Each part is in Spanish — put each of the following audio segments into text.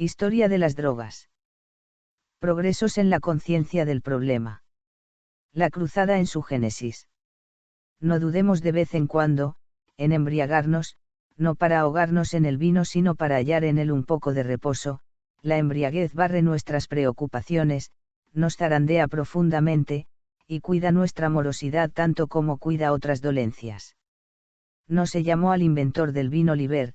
Historia de las drogas. Progresos en la conciencia del problema. La cruzada en su génesis. No dudemos de vez en cuando, en embriagarnos, no para ahogarnos en el vino sino para hallar en él un poco de reposo. La embriaguez barre nuestras preocupaciones, nos zarandea profundamente, y cuida nuestra morosidad tanto como cuida otras dolencias. No se llamó al inventor del vino Liber,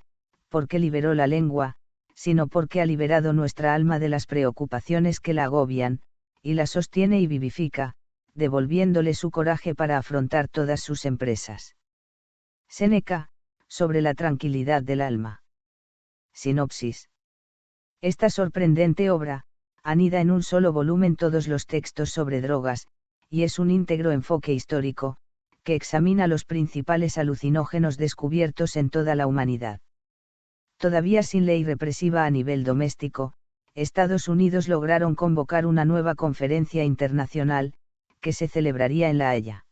porque liberó la lengua, sino porque ha liberado nuestra alma de las preocupaciones que la agobian, y la sostiene y vivifica, devolviéndole su coraje para afrontar todas sus empresas. Séneca, sobre la tranquilidad del alma. Sinopsis. Esta sorprendente obra, anida en un solo volumen todos los textos sobre drogas, y es un íntegro enfoque histórico, que examina los principales alucinógenos descubiertos en toda la humanidad. Todavía sin ley represiva a nivel doméstico, Estados Unidos lograron convocar una nueva conferencia internacional, que se celebraría en La Haya.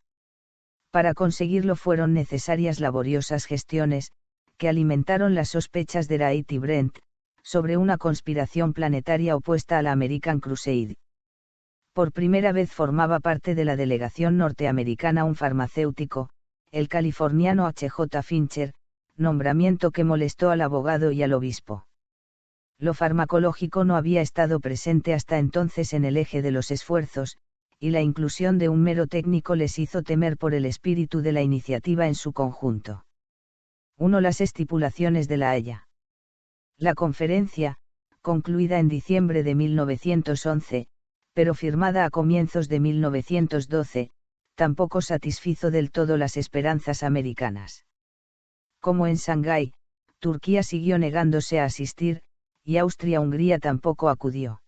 Para conseguirlo fueron necesarias laboriosas gestiones, que alimentaron las sospechas de Wright y Brent, sobre una conspiración planetaria opuesta a la American Crusade. Por primera vez formaba parte de la delegación norteamericana un farmacéutico, el californiano H.J. Fincher, nombramiento que molestó al abogado y al obispo. Lo farmacológico no había estado presente hasta entonces en el eje de los esfuerzos, y la inclusión de un mero técnico les hizo temer por el espíritu de la iniciativa en su conjunto. 1. Las estipulaciones de La Haya. La conferencia, concluida en diciembre de 1911, pero firmada a comienzos de 1912, tampoco satisfizo del todo las esperanzas americanas. Como en Shanghái, Turquía siguió negándose a asistir, y Austria-Hungría tampoco acudió.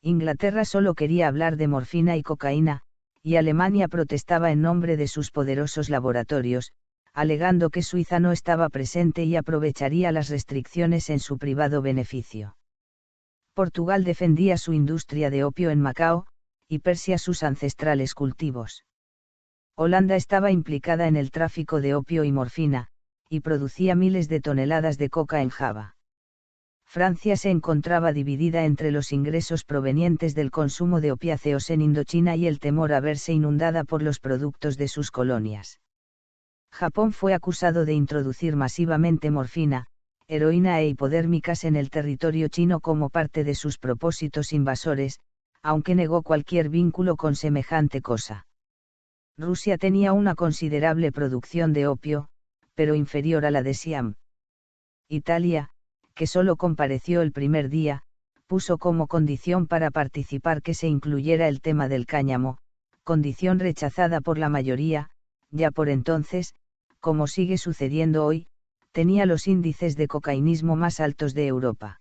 Inglaterra solo quería hablar de morfina y cocaína, y Alemania protestaba en nombre de sus poderosos laboratorios, alegando que Suiza no estaba presente y aprovecharía las restricciones en su privado beneficio. Portugal defendía su industria de opio en Macao, y Persia sus ancestrales cultivos. Holanda estaba implicada en el tráfico de opio y morfina, y producía miles de toneladas de coca en Java. Francia se encontraba dividida entre los ingresos provenientes del consumo de opiáceos en Indochina y el temor a verse inundada por los productos de sus colonias. Japón fue acusado de introducir masivamente morfina, heroína e hipodérmicas en el territorio chino como parte de sus propósitos invasores, aunque negó cualquier vínculo con semejante cosa. Rusia tenía una considerable producción de opio, pero inferior a la de Siam. Italia, que solo compareció el primer día, puso como condición para participar que se incluyera el tema del cáñamo, condición rechazada por la mayoría. Ya por entonces, como sigue sucediendo hoy, tenía los índices de cocainismo más altos de Europa.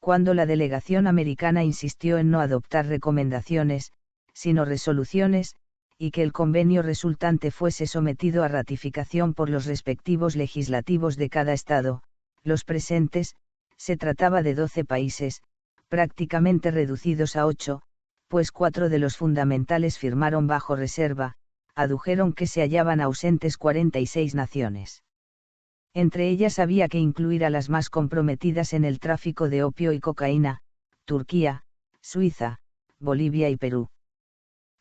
Cuando la delegación americana insistió en no adoptar recomendaciones, sino resoluciones, y que el convenio resultante fuese sometido a ratificación por los respectivos legislativos de cada estado, los presentes, se trataba de 12 países, prácticamente reducidos a 8, pues 4 de los fundamentales firmaron bajo reserva, adujeron que se hallaban ausentes 46 naciones. Entre ellas había que incluir a las más comprometidas en el tráfico de opio y cocaína, Turquía, Suiza, Bolivia y Perú.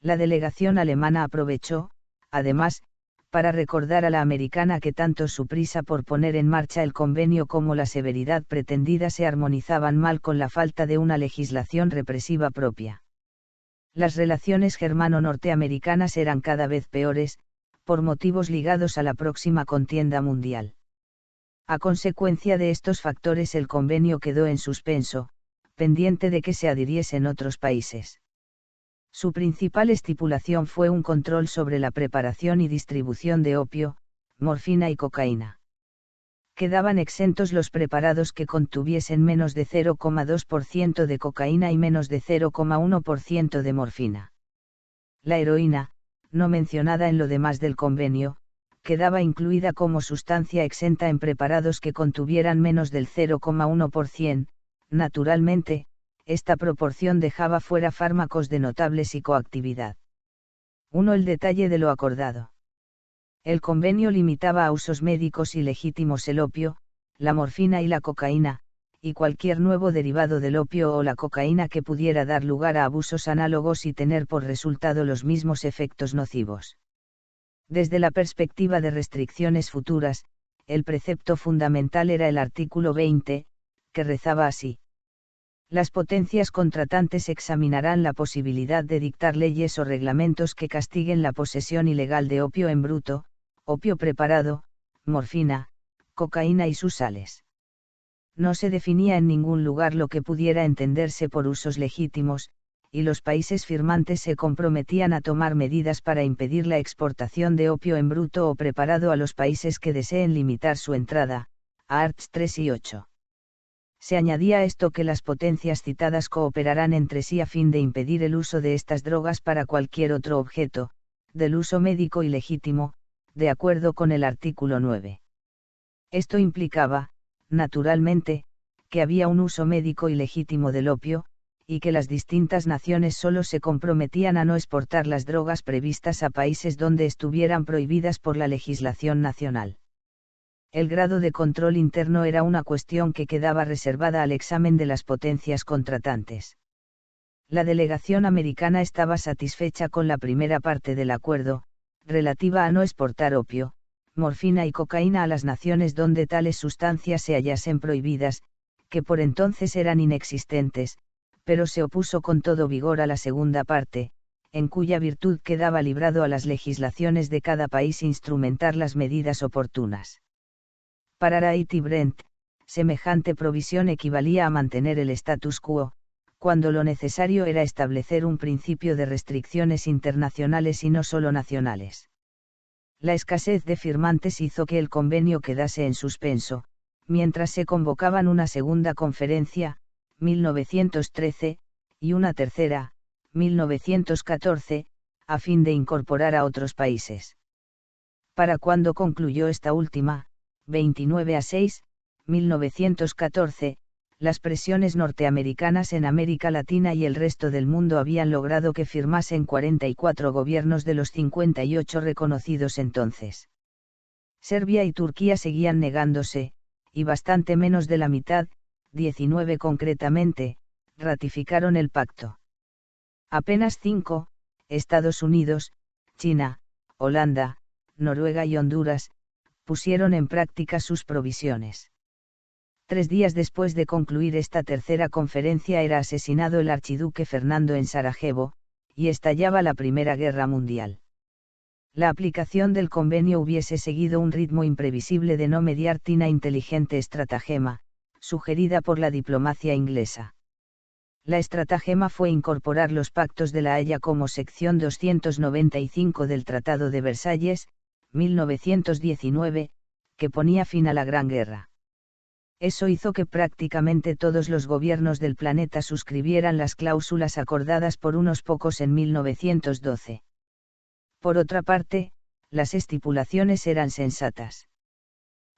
La delegación alemana aprovechó, además, para recordar a la americana que tanto su prisa por poner en marcha el convenio como la severidad pretendida se armonizaban mal con la falta de una legislación represiva propia. Las relaciones germano-norteamericanas eran cada vez peores, por motivos ligados a la próxima contienda mundial. A consecuencia de estos factores el convenio quedó en suspenso, pendiente de que se adhiriesen otros países. Su principal estipulación fue un control sobre la preparación y distribución de opio, morfina y cocaína. Quedaban exentos los preparados que contuviesen menos de 0,2% de cocaína y menos de 0,1% de morfina. La heroína, no mencionada en lo demás del convenio, quedaba incluida como sustancia exenta en preparados que contuvieran menos del 0,1%, naturalmente, esta proporción dejaba fuera fármacos de notable psicoactividad. 1. El detalle de lo acordado. El convenio limitaba a usos médicos y legítimos el opio, la morfina y la cocaína, y cualquier nuevo derivado del opio o la cocaína que pudiera dar lugar a abusos análogos y tener por resultado los mismos efectos nocivos. Desde la perspectiva de restricciones futuras, el precepto fundamental era el artículo 20, que rezaba así. Las potencias contratantes examinarán la posibilidad de dictar leyes o reglamentos que castiguen la posesión ilegal de opio en bruto, opio preparado, morfina, cocaína y sus sales. No se definía en ningún lugar lo que pudiera entenderse por usos legítimos, y los países firmantes se comprometían a tomar medidas para impedir la exportación de opio en bruto o preparado a los países que deseen limitar su entrada, a arts 3 y 8. Se añadía a esto que las potencias citadas cooperarán entre sí a fin de impedir el uso de estas drogas para cualquier otro objeto, del uso médico ilegítimo, de acuerdo con el artículo 9. Esto implicaba, naturalmente, que había un uso médico ilegítimo del opio, y que las distintas naciones solo se comprometían a no exportar las drogas previstas a países donde estuvieran prohibidas por la legislación nacional. El grado de control interno era una cuestión que quedaba reservada al examen de las potencias contratantes. La delegación americana estaba satisfecha con la primera parte del acuerdo, relativa a no exportar opio, morfina y cocaína a las naciones donde tales sustancias se hallasen prohibidas, que por entonces eran inexistentes, pero se opuso con todo vigor a la segunda parte, en cuya virtud quedaba librado a las legislaciones de cada país instrumentar las medidas oportunas. Para Wright y Brent, semejante provisión equivalía a mantener el status quo, cuando lo necesario era establecer un principio de restricciones internacionales y no solo nacionales. La escasez de firmantes hizo que el convenio quedase en suspenso, mientras se convocaban una segunda conferencia, 1913, y una tercera, 1914, a fin de incorporar a otros países. Para cuando concluyó esta última, 29-6, 1914, las presiones norteamericanas en América Latina y el resto del mundo habían logrado que firmasen 44 gobiernos de los 58 reconocidos entonces. Serbia y Turquía seguían negándose, y bastante menos de la mitad, 19 concretamente, ratificaron el pacto. Apenas 5, Estados Unidos, China, Holanda, Noruega y Honduras, pusieron en práctica sus provisiones. 3 días después de concluir esta tercera conferencia era asesinado el archiduque Fernando en Sarajevo, y estallaba la Primera Guerra Mundial. La aplicación del convenio hubiese seguido un ritmo imprevisible de no mediar tina inteligente estratagema, sugerida por la diplomacia inglesa. La estratagema fue incorporar los pactos de La Haya como sección 295 del Tratado de Versalles, 1919, que ponía fin a la Gran Guerra. Eso hizo que prácticamente todos los gobiernos del planeta suscribieran las cláusulas acordadas por unos pocos en 1912. Por otra parte, las estipulaciones eran sensatas.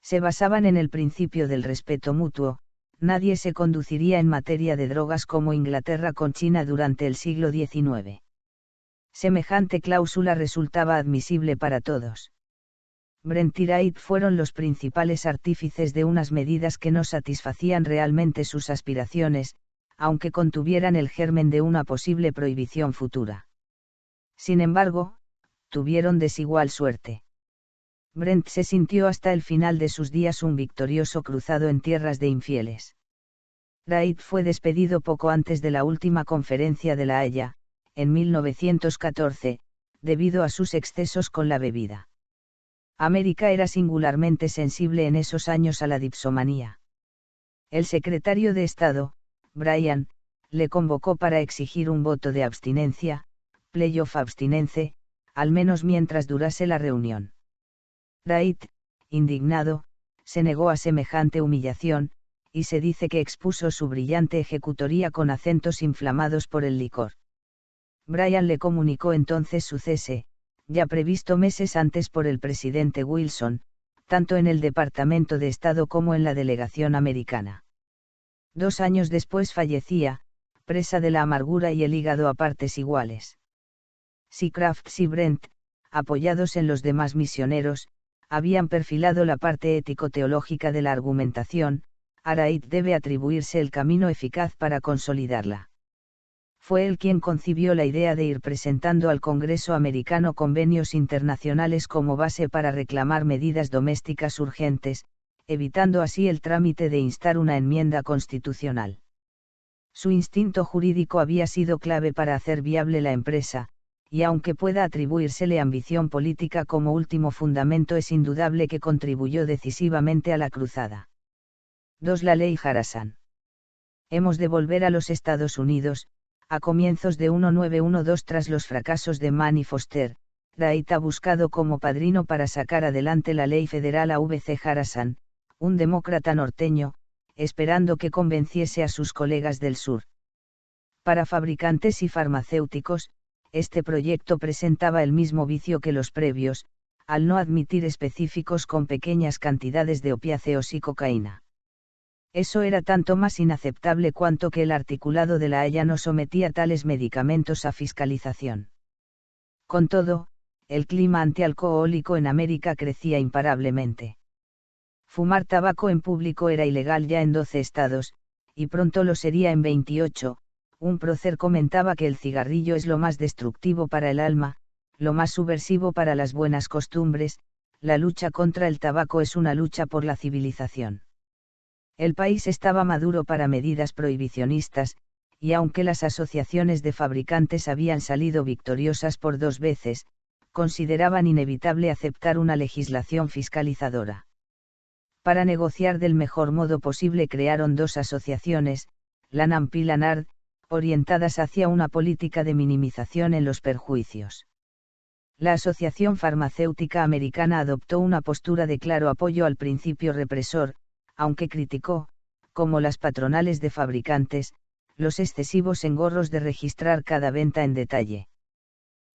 Se basaban en el principio del respeto mutuo. Nadie se conduciría en materia de drogas como Inglaterra con China durante el siglo XIX. Semejante cláusula resultaba admisible para todos. Brent y Wright fueron los principales artífices de unas medidas que no satisfacían realmente sus aspiraciones, aunque contuvieran el germen de una posible prohibición futura. Sin embargo, tuvieron desigual suerte. Brent se sintió hasta el final de sus días un victorioso cruzado en tierras de infieles. Wright fue despedido poco antes de la última conferencia de La Haya, en 1914, debido a sus excesos con la bebida. América era singularmente sensible en esos años a la dipsomanía. El secretario de Estado, Bryan, le convocó para exigir un voto de abstinencia, plea of abstinence, al menos mientras durase la reunión. Wright, indignado, se negó a semejante humillación, y se dice que expuso su brillante ejecutoría con acentos inflamados por el licor. Bryan le comunicó entonces su cese, ya previsto meses antes por el presidente Wilson, tanto en el Departamento de Estado como en la delegación americana. 2 años después fallecía, presa de la amargura y el hígado a partes iguales. Si Crafts y Brent, apoyados en los demás misioneros, habían perfilado la parte ético-teológica de la argumentación, Araiz debe atribuirse el camino eficaz para consolidarla. Fue él quien concibió la idea de ir presentando al Congreso americano convenios internacionales como base para reclamar medidas domésticas urgentes, evitando así el trámite de instar una enmienda constitucional. Su instinto jurídico había sido clave para hacer viable la empresa, y aunque pueda atribuírsele ambición política como último fundamento, es indudable que contribuyó decisivamente a la cruzada. 2. La ley Harrison. Hemos de volver a los Estados Unidos, a comienzos de 1912 tras los fracasos de Mann y Foster. Wright ha buscado como padrino para sacar adelante la ley federal a V.C. Harrison, un demócrata norteño, esperando que convenciese a sus colegas del sur. Para fabricantes y farmacéuticos, este proyecto presentaba el mismo vicio que los previos, al no admitir específicos con pequeñas cantidades de opiáceos y cocaína. Eso era tanto más inaceptable cuanto que el articulado de la Haya no sometía tales medicamentos a fiscalización. Con todo, el clima antialcohólico en América crecía imparablemente. Fumar tabaco en público era ilegal ya en 12 estados, y pronto lo sería en 28. Un prócer comentaba que el cigarrillo es lo más destructivo para el alma, lo más subversivo para las buenas costumbres. La lucha contra el tabaco es una lucha por la civilización. El país estaba maduro para medidas prohibicionistas, y aunque las asociaciones de fabricantes habían salido victoriosas por 2 veces, consideraban inevitable aceptar una legislación fiscalizadora. Para negociar del mejor modo posible crearon 2 asociaciones, la NAMP y la NARD, orientadas hacia una política de minimización en los perjuicios. La Asociación Farmacéutica Americana adoptó una postura de claro apoyo al principio represor, aunque criticó, como las patronales de fabricantes, los excesivos engorros de registrar cada venta en detalle.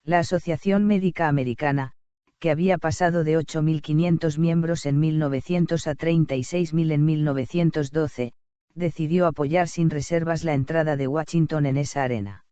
La Asociación Médica Americana, que había pasado de 8.500 miembros en 1900 a 36.000 en 1912, decidió apoyar sin reservas la entrada de Washington en esa arena.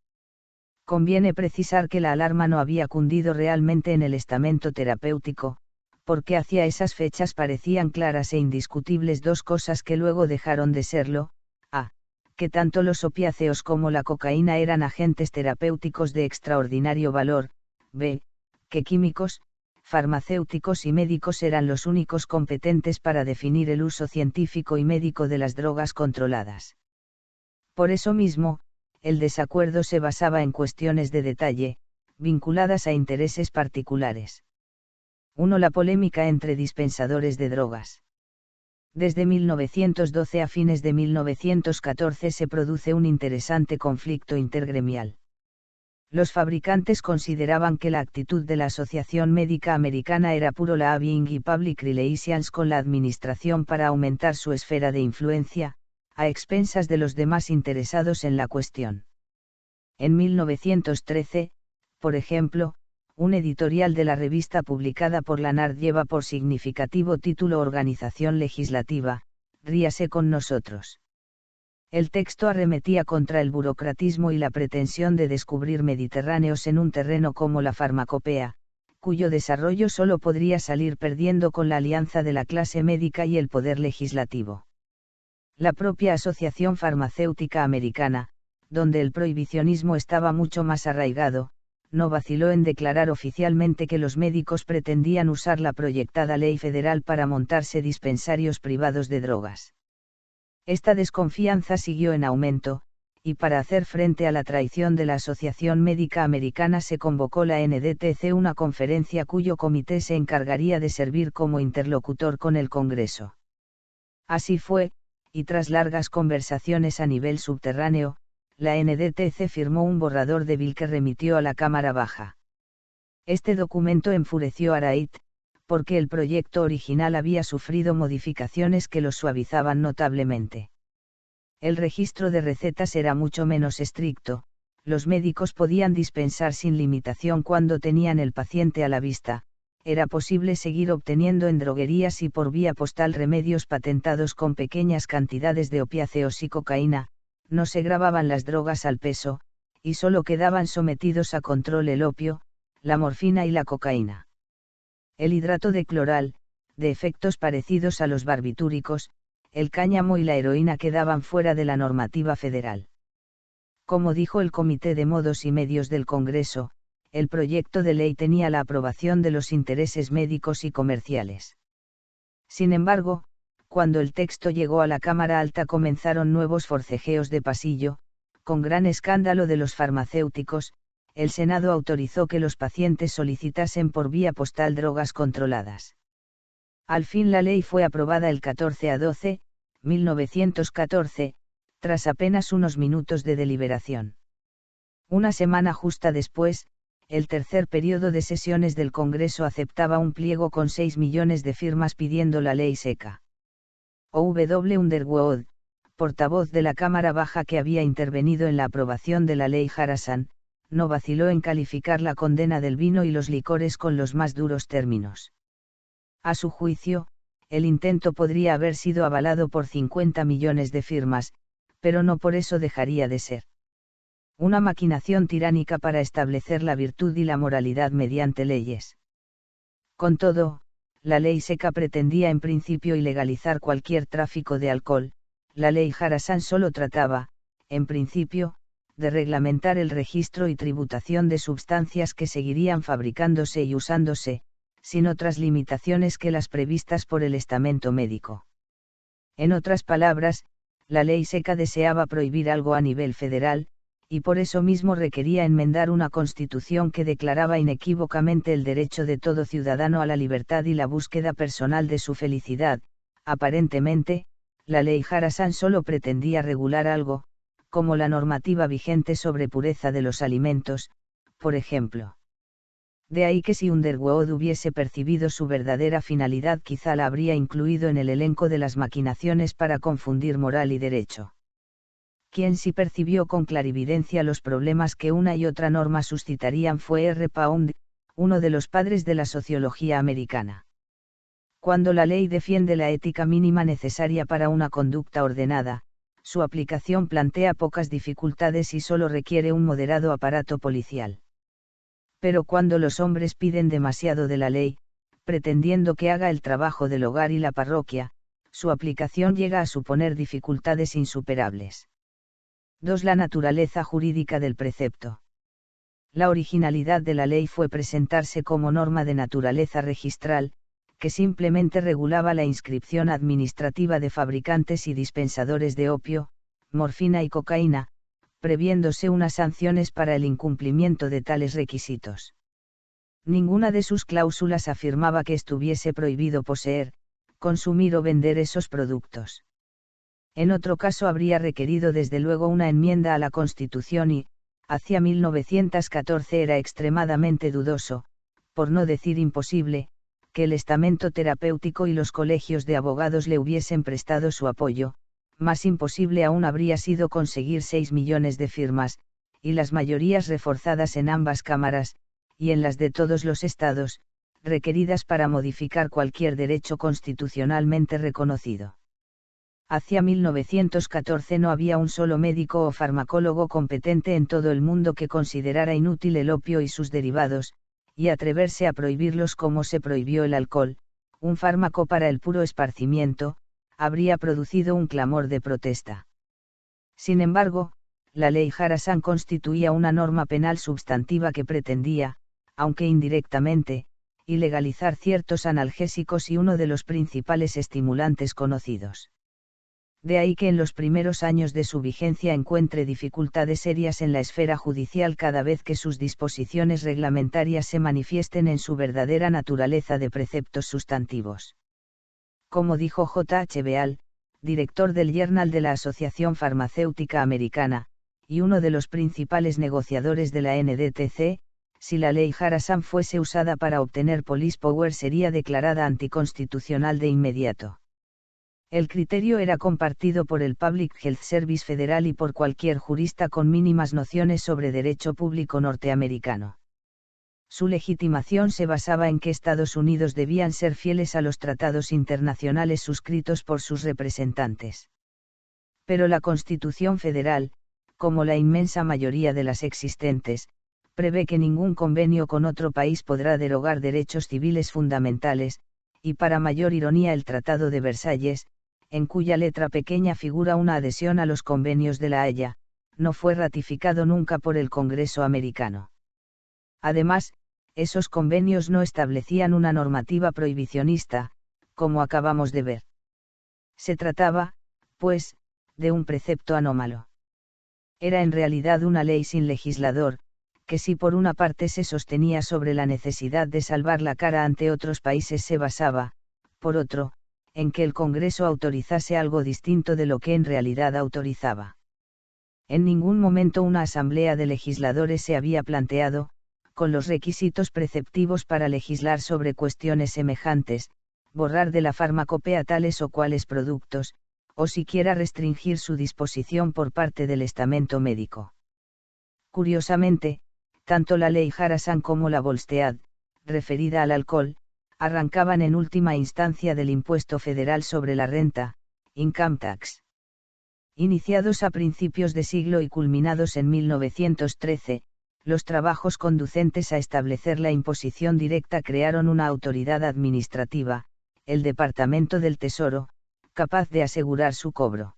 Conviene precisar que la alarma no había cundido realmente en el estamento terapéutico, porque hacia esas fechas parecían claras e indiscutibles 2 cosas que luego dejaron de serlo: a. que tanto los opiáceos como la cocaína eran agentes terapéuticos de extraordinario valor; b. que químicos, farmacéuticos y médicos eran los únicos competentes para definir el uso científico y médico de las drogas controladas. Por eso mismo, el desacuerdo se basaba en cuestiones de detalle, vinculadas a intereses particulares. 1. La polémica entre dispensadores de drogas. Desde 1912 a fines de 1914 se produce un interesante conflicto intergremial. Los fabricantes consideraban que la actitud de la Asociación Médica Americana era puro lobbying y public relations con la administración para aumentar su esfera de influencia, a expensas de los demás interesados en la cuestión. En 1913, por ejemplo, un editorial de la revista publicada por la NARD lleva por significativo título Organización Legislativa, ríase con nosotros. El texto arremetía contra el burocratismo y la pretensión de descubrir mediterráneos en un terreno como la farmacopea, cuyo desarrollo solo podría salir perdiendo con la alianza de la clase médica y el poder legislativo. La propia Asociación Farmacéutica Americana, donde el prohibicionismo estaba mucho más arraigado, no vaciló en declarar oficialmente que los médicos pretendían usar la proyectada ley federal para montarse dispensarios privados de drogas. Esta desconfianza siguió en aumento, y para hacer frente a la traición de la Asociación Médica Americana se convocó la NDTC, una conferencia cuyo comité se encargaría de servir como interlocutor con el Congreso. Así fue, y tras largas conversaciones a nivel subterráneo, la NDTC firmó un borrador de bill que remitió a la Cámara Baja. Este documento enfureció a Wright, porque el proyecto original había sufrido modificaciones que lo suavizaban notablemente. El registro de recetas era mucho menos estricto, los médicos podían dispensar sin limitación cuando tenían el paciente a la vista, era posible seguir obteniendo en droguerías y por vía postal remedios patentados con pequeñas cantidades de opiáceos y cocaína, no se grababan las drogas al peso, y solo quedaban sometidos a control el opio, la morfina y la cocaína. El hidrato de cloral, de efectos parecidos a los barbitúricos, el cáñamo y la heroína quedaban fuera de la normativa federal. Como dijo el Comité de Modos y Medios del Congreso, el proyecto de ley tenía la aprobación de los intereses médicos y comerciales. Sin embargo, cuando el texto llegó a la Cámara Alta comenzaron nuevos forcejeos de pasillo, con gran escándalo de los farmacéuticos. El Senado autorizó que los pacientes solicitasen por vía postal drogas controladas. Al fin la ley fue aprobada el 14/12, 1914, tras apenas unos minutos de deliberación. Una semana justa después, el tercer periodo de sesiones del Congreso aceptaba un pliego con 6 millones de firmas pidiendo la ley seca. O.W. Underwood, portavoz de la Cámara Baja que había intervenido en la aprobación de la ley Harrison, no vaciló en calificar la condena del vino y los licores con los más duros términos. A su juicio, el intento podría haber sido avalado por 50 millones de firmas, pero no por eso dejaría de ser una maquinación tiránica para establecer la virtud y la moralidad mediante leyes. Con todo, la ley seca pretendía en principio ilegalizar cualquier tráfico de alcohol. La ley Harrison solo trataba, en principio, de reglamentar el registro y tributación de sustancias que seguirían fabricándose y usándose, sin otras limitaciones que las previstas por el estamento médico. En otras palabras, la ley seca deseaba prohibir algo a nivel federal, y por eso mismo requería enmendar una constitución que declaraba inequívocamente el derecho de todo ciudadano a la libertad y la búsqueda personal de su felicidad. Aparentemente, la ley Harrison solo pretendía regular algo, como la normativa vigente sobre pureza de los alimentos, por ejemplo. De ahí que si Underwood hubiese percibido su verdadera finalidad quizá la habría incluido en el elenco de las maquinaciones para confundir moral y derecho. Quien sí percibió con clarividencia los problemas que una y otra norma suscitarían fue R. Pound, uno de los padres de la sociología americana. Cuando la ley defiende la ética mínima necesaria para una conducta ordenada, su aplicación plantea pocas dificultades y solo requiere un moderado aparato policial. Pero cuando los hombres piden demasiado de la ley, pretendiendo que haga el trabajo del hogar y la parroquia, su aplicación llega a suponer dificultades insuperables. 2. La naturaleza jurídica del precepto. La originalidad de la ley fue presentarse como norma de naturaleza registral, que simplemente regulaba la inscripción administrativa de fabricantes y dispensadores de opio, morfina y cocaína, previéndose unas sanciones para el incumplimiento de tales requisitos. Ninguna de sus cláusulas afirmaba que estuviese prohibido poseer, consumir o vender esos productos. En otro caso habría requerido desde luego una enmienda a la Constitución y, hacia 1914 era extremadamente dudoso, por no decir imposible, que el estamento terapéutico y los colegios de abogados le hubiesen prestado su apoyo. Más imposible aún habría sido conseguir 6 millones de firmas, y las mayorías reforzadas en ambas cámaras, y en las de todos los estados, requeridas para modificar cualquier derecho constitucionalmente reconocido. Hacia 1914 no había un solo médico o farmacólogo competente en todo el mundo que considerara inútil el opio y sus derivados, y atreverse a prohibirlos como se prohibió el alcohol, un fármaco para el puro esparcimiento, habría producido un clamor de protesta. Sin embargo, la ley Harrison constituía una norma penal sustantiva que pretendía, aunque indirectamente, ilegalizar ciertos analgésicos y uno de los principales estimulantes conocidos. De ahí que en los primeros años de su vigencia encuentre dificultades serias en la esfera judicial cada vez que sus disposiciones reglamentarias se manifiesten en su verdadera naturaleza de preceptos sustantivos. Como dijo J. H. Beall, director del Journal de la Asociación Farmacéutica Americana, y uno de los principales negociadores de la NDTC, si la ley Harrison fuese usada para obtener police power sería declarada anticonstitucional de inmediato. El criterio era compartido por el Public Health Service federal y por cualquier jurista con mínimas nociones sobre derecho público norteamericano. Su legitimación se basaba en que Estados Unidos debían ser fieles a los tratados internacionales suscritos por sus representantes. Pero la Constitución federal, como la inmensa mayoría de las existentes, prevé que ningún convenio con otro país podrá derogar derechos civiles fundamentales, y para mayor ironía el Tratado de Versalles, en cuya letra pequeña figura una adhesión a los convenios de La Haya, no fue ratificado nunca por el Congreso americano. Además, esos convenios no establecían una normativa prohibicionista, como acabamos de ver. Se trataba, pues, de un precepto anómalo. Era en realidad una ley sin legislador, que si por una parte se sostenía sobre la necesidad de salvar la cara ante otros países se basaba, por otro, en que el Congreso autorizase algo distinto de lo que en realidad autorizaba. En ningún momento una asamblea de legisladores se había planteado, con los requisitos preceptivos para legislar sobre cuestiones semejantes, borrar de la farmacopea tales o cuales productos, o siquiera restringir su disposición por parte del estamento médico. Curiosamente, tanto la ley Harrison como la Volstead, referida al alcohol, arrancaban en última instancia del impuesto federal sobre la renta, income tax. Iniciados a principios de siglo y culminados en 1913, los trabajos conducentes a establecer la imposición directa crearon una autoridad administrativa, el Departamento del Tesoro, capaz de asegurar su cobro.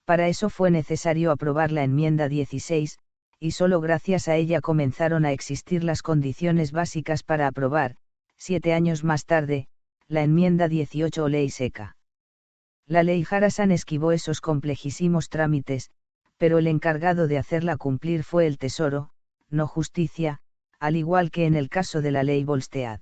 Para eso fue necesario aprobar la enmienda 16, y solo gracias a ella comenzaron a existir las condiciones básicas para aprobar, 7 años más tarde, la enmienda 18 o ley seca. La ley Harrison esquivó esos complejísimos trámites, pero el encargado de hacerla cumplir fue el Tesoro, no justicia, al igual que en el caso de la ley Volstead.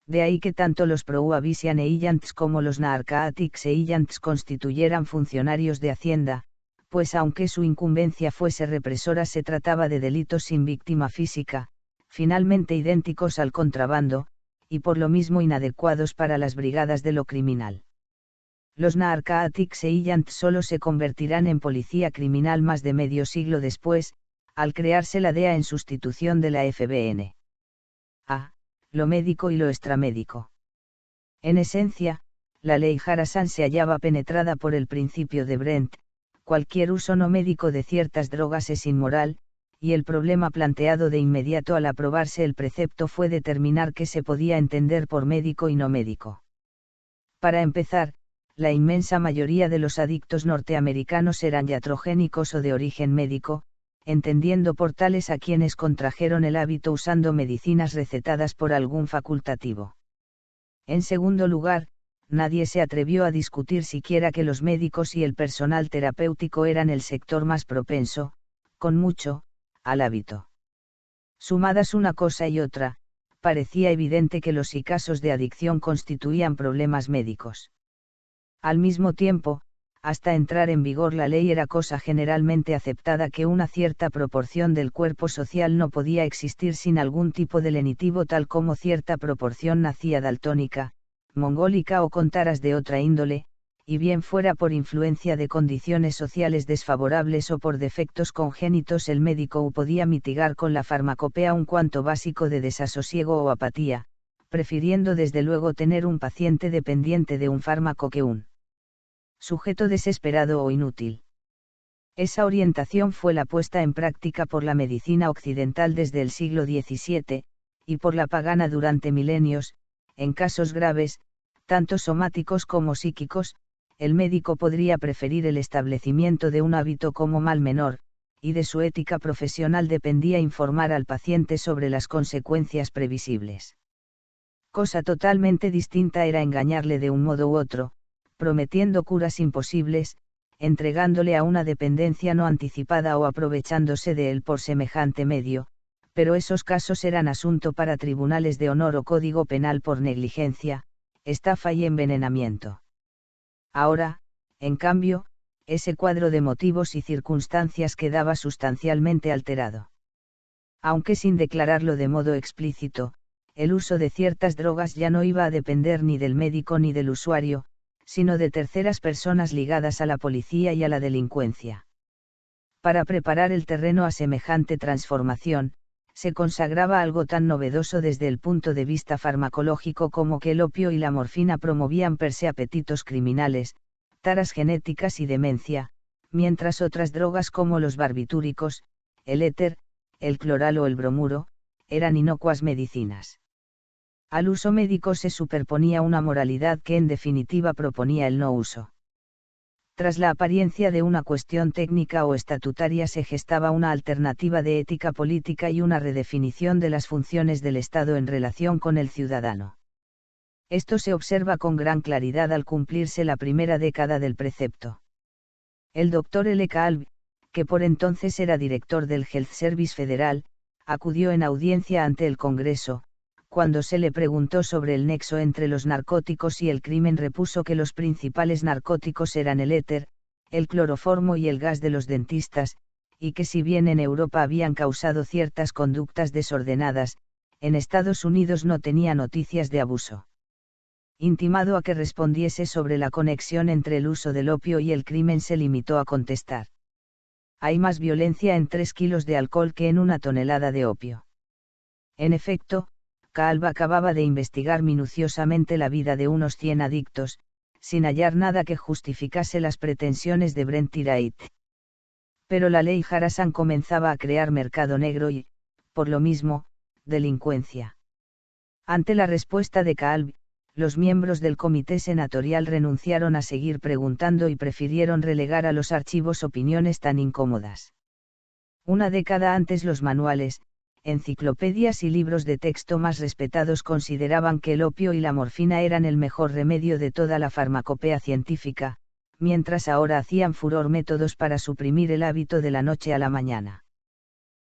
De ahí que tanto los Prohibition Agents como los Narcotics Agents constituyeran funcionarios de Hacienda, pues aunque su incumbencia fuese represora se trataba de delitos sin víctima física, finalmente idénticos al contrabando, y por lo mismo inadecuados para las brigadas de lo criminal. Los Narcotics Agents solo se convertirán en policía criminal más de medio siglo después, al crearse la DEA en sustitución de la FBN. Lo médico y lo extramédico. En esencia, la ley Harrison se hallaba penetrada por el principio de Brent: cualquier uso no médico de ciertas drogas es inmoral, y el problema planteado de inmediato al aprobarse el precepto fue determinar qué se podía entender por médico y no médico. Para empezar, la inmensa mayoría de los adictos norteamericanos eran iatrogénicos o de origen médico, entendiendo por tales a quienes contrajeron el hábito usando medicinas recetadas por algún facultativo. En segundo lugar, nadie se atrevió a discutir siquiera que los médicos y el personal terapéutico eran el sector más propenso, con mucho, al hábito. Sumadas una cosa y otra, parecía evidente que los casos de adicción constituían problemas médicos. Al mismo tiempo, hasta entrar en vigor la ley era cosa generalmente aceptada que una cierta proporción del cuerpo social no podía existir sin algún tipo de lenitivo, tal como cierta proporción nacía daltónica, mongólica o con taras de otra índole, y bien fuera por influencia de condiciones sociales desfavorables o por defectos congénitos, el médico podía mitigar con la farmacopea un cuanto básico de desasosiego o apatía, prefiriendo desde luego tener un paciente dependiente de un fármaco que un sujeto desesperado o inútil. Esa orientación fue la puesta en práctica por la medicina occidental desde el siglo XVII, y por la pagana durante milenios. En casos graves, tanto somáticos como psíquicos, el médico podría preferir el establecimiento de un hábito como mal menor, y de su ética profesional dependía informar al paciente sobre las consecuencias previsibles. Cosa totalmente distinta era engañarle de un modo u otro, prometiendo curas imposibles, entregándole a una dependencia no anticipada o aprovechándose de él por semejante medio, pero esos casos eran asunto para tribunales de honor o código penal por negligencia, estafa y envenenamiento. Ahora, en cambio, ese cuadro de motivos y circunstancias quedaba sustancialmente alterado. Aunque sin declararlo de modo explícito, el uso de ciertas drogas ya no iba a depender ni del médico ni del usuario, sino de terceras personas ligadas a la policía y a la delincuencia. Para preparar el terreno a semejante transformación, se consagraba algo tan novedoso desde el punto de vista farmacológico como que el opio y la morfina promovían per se apetitos criminales, taras genéticas y demencia, mientras otras drogas como los barbitúricos, el éter, el cloral o el bromuro, eran inocuas medicinas. Al uso médico se superponía una moralidad que en definitiva proponía el no uso. Tras la apariencia de una cuestión técnica o estatutaria se gestaba una alternativa de ética política y una redefinición de las funciones del Estado en relación con el ciudadano. Esto se observa con gran claridad al cumplirse la primera década del precepto. El Dr. L. Calvi, que por entonces era director del Health Service Federal, acudió en audiencia ante el Congreso. Cuando se le preguntó sobre el nexo entre los narcóticos y el crimen, repuso que los principales narcóticos eran el éter, el cloroformo y el gas de los dentistas, y que si bien en Europa habían causado ciertas conductas desordenadas, en Estados Unidos no tenía noticias de abuso. Intimado a que respondiese sobre la conexión entre el uso del opio y el crimen, se limitó a contestar: hay más violencia en 3 kilos de alcohol que en 1 tonelada de opio. En efecto, Calvi acababa de investigar minuciosamente la vida de unos 100 adictos, sin hallar nada que justificase las pretensiones de Brent y Wright. Pero la ley Harrison comenzaba a crear mercado negro y, por lo mismo, delincuencia. Ante la respuesta de Calvi, los miembros del comité senatorial renunciaron a seguir preguntando y prefirieron relegar a los archivos opiniones tan incómodas. Una década antes, los manuales, enciclopedias y libros de texto más respetados consideraban que el opio y la morfina eran el mejor remedio de toda la farmacopea científica, mientras ahora hacían furor métodos para suprimir el hábito de la noche a la mañana.